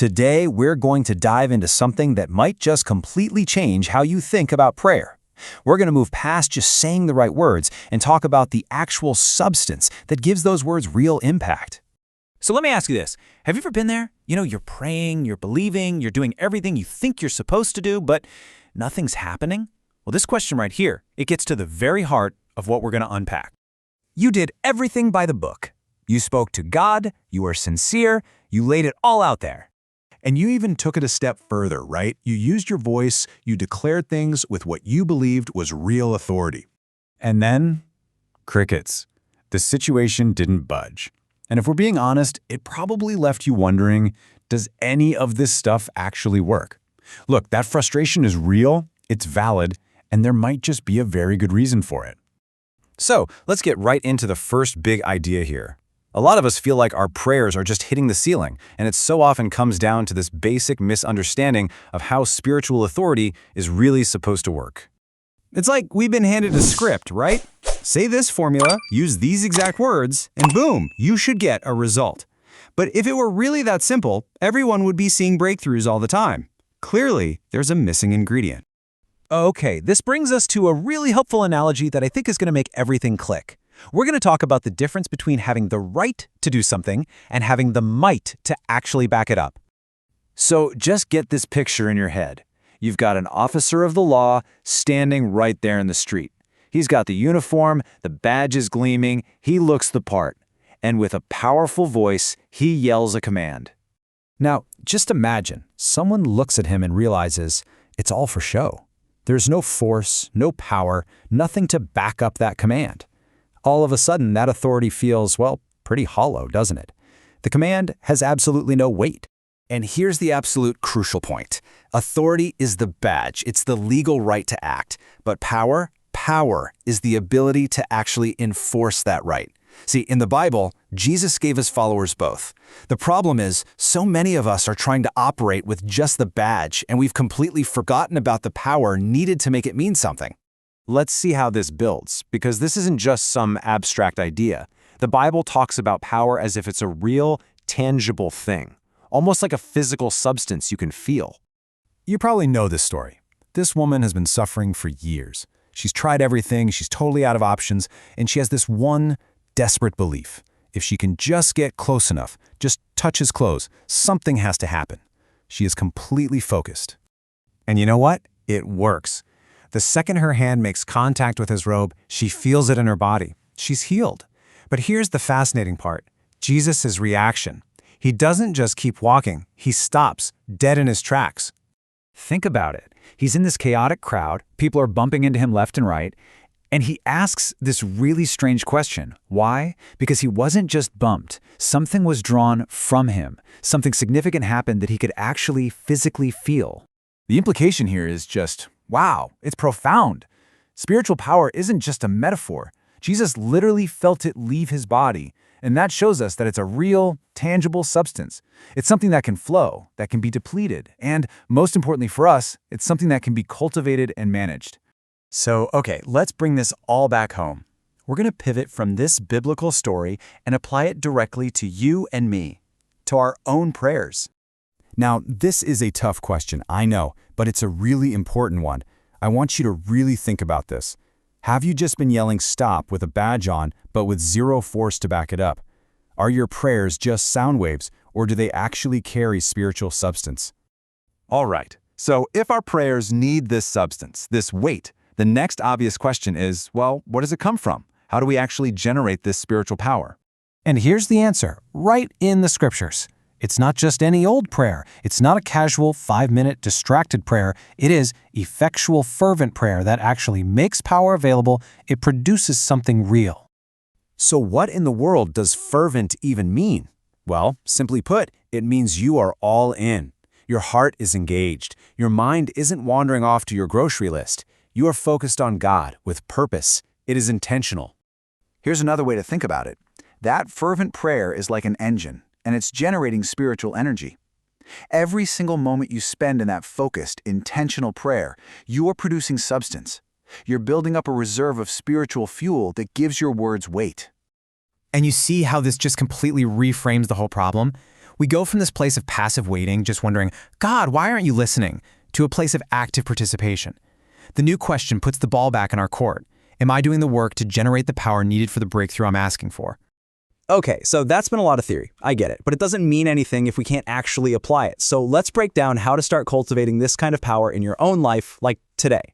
Today, we're going to dive into something that might just completely change how you think about prayer. We're going to move past just saying the right words and talk about the actual substance that gives those words real impact. So let me ask you this. Have you ever been there? You're praying, you're believing, you're doing everything you think you're supposed to do, but nothing's happening? Well, this question right here, it gets to the very heart of what we're going to unpack. You did everything by the book. You spoke to God, you were sincere, you laid it all out there. And you even took it a step further, right? You used your voice, you declared things with what you believed was real authority. And then, crickets. The situation didn't budge. And if we're being honest, it probably left you wondering, does any of this stuff actually work? Look, that frustration is real, it's valid, and there might just be a very good reason for it. So, let's get right into the first big idea here. A lot of us feel like our prayers are just hitting the ceiling, and it so often comes down to this basic misunderstanding of how spiritual authority is really supposed to work. It's like we've been handed a script, right? Say this formula, use these exact words, and boom, you should get a result. But if it were really that simple, everyone would be seeing breakthroughs all the time. Clearly, there's a missing ingredient. Okay, this brings us to a really helpful analogy that I think is going to make everything click. We're going to talk about the difference between having the right to do something and having the might to actually back it up. So just get this picture in your head. You've got an officer of the law standing right there in the street. He's got the uniform, the badge is gleaming, he looks the part. And with a powerful voice, he yells a command. Now, just imagine, someone looks at him and realizes it's all for show. There's no force, no power, nothing to back up that command. All of a sudden, that authority feels, well, pretty hollow, doesn't it? The command has absolutely no weight. And here's the absolute crucial point. Authority is the badge. It's the legal right to act. But power is the ability to actually enforce that right. See, in the Bible, Jesus gave his followers both. The problem is, so many of us are trying to operate with just the badge, and we've completely forgotten about the power needed to make it mean something. Let's see how this builds, because this isn't just some abstract idea. The Bible talks about power as if it's a real, tangible thing, almost like a physical substance you can feel. You probably know this story. This woman has been suffering for years. She's tried everything, she's totally out of options, and she has this one desperate belief. If she can just get close enough, just touch his clothes, something has to happen. She is completely focused. And you know what? It works. The second her hand makes contact with his robe, she feels it in her body. She's healed. But here's the fascinating part. Jesus' reaction. He doesn't just keep walking. He stops, dead in his tracks. Think about it. He's in this chaotic crowd. People are bumping into him left and right. And he asks this really strange question. Why? Because he wasn't just bumped. Something was drawn from him. Something significant happened that he could actually physically feel. The implication here is just, wow, it's profound. Spiritual power isn't just a metaphor. Jesus literally felt it leave his body, and that shows us that it's a real, tangible substance. It's something that can flow, that can be depleted, and most importantly for us, it's something that can be cultivated and managed. So, okay, let's bring this all back home. We're going to pivot from this biblical story and apply it directly to you and me, to our own prayers. Now, this is a tough question, I know, but it's a really important one. I want you to really think about this. Have you just been yelling stop with a badge on, but with zero force to back it up? Are your prayers just sound waves, or do they actually carry spiritual substance? All right, so if our prayers need this substance, this weight, the next obvious question is, well, where does it come from? How do we actually generate this spiritual power? And here's the answer, right in the scriptures. It's not just any old prayer. It's not a casual 5-minute distracted prayer. It is effectual, fervent prayer that actually makes power available. It produces something real. So what in the world does fervent even mean? Well, simply put, it means you are all in. Your heart is engaged. Your mind isn't wandering off to your grocery list. You are focused on God with purpose. It is intentional. Here's another way to think about it. That fervent prayer is like an engine, and it's generating spiritual energy. Every single moment you spend in that focused, intentional prayer, you are producing substance. You're building up a reserve of spiritual fuel that gives your words weight. And you see how this just completely reframes the whole problem? We go from this place of passive waiting, just wondering, God, why aren't you listening, to a place of active participation. The new question puts the ball back in our court. Am I doing the work to generate the power needed for the breakthrough I'm asking for? Okay, so that's been a lot of theory. I get it. But it doesn't mean anything if we can't actually apply it. So let's break down how to start cultivating this kind of power in your own life, like today.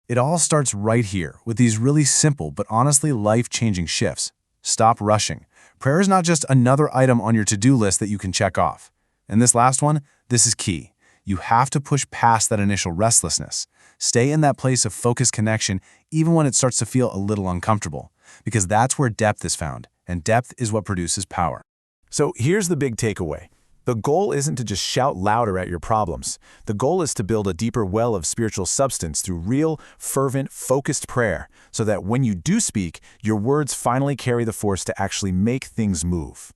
It all starts right here with these really simple but honestly life-changing shifts. Stop rushing. Prayer is not just another item on your to-do list that you can check off. And this last one, this is key. You have to push past that initial restlessness. Stay in that place of focused connection even when it starts to feel a little uncomfortable, because that's where depth is found, and depth is what produces power. So here's the big takeaway. The goal isn't to just shout louder at your problems. The goal is to build a deeper well of spiritual substance through real, fervent, focused prayer, so that when you do speak, your words finally carry the force to actually make things move.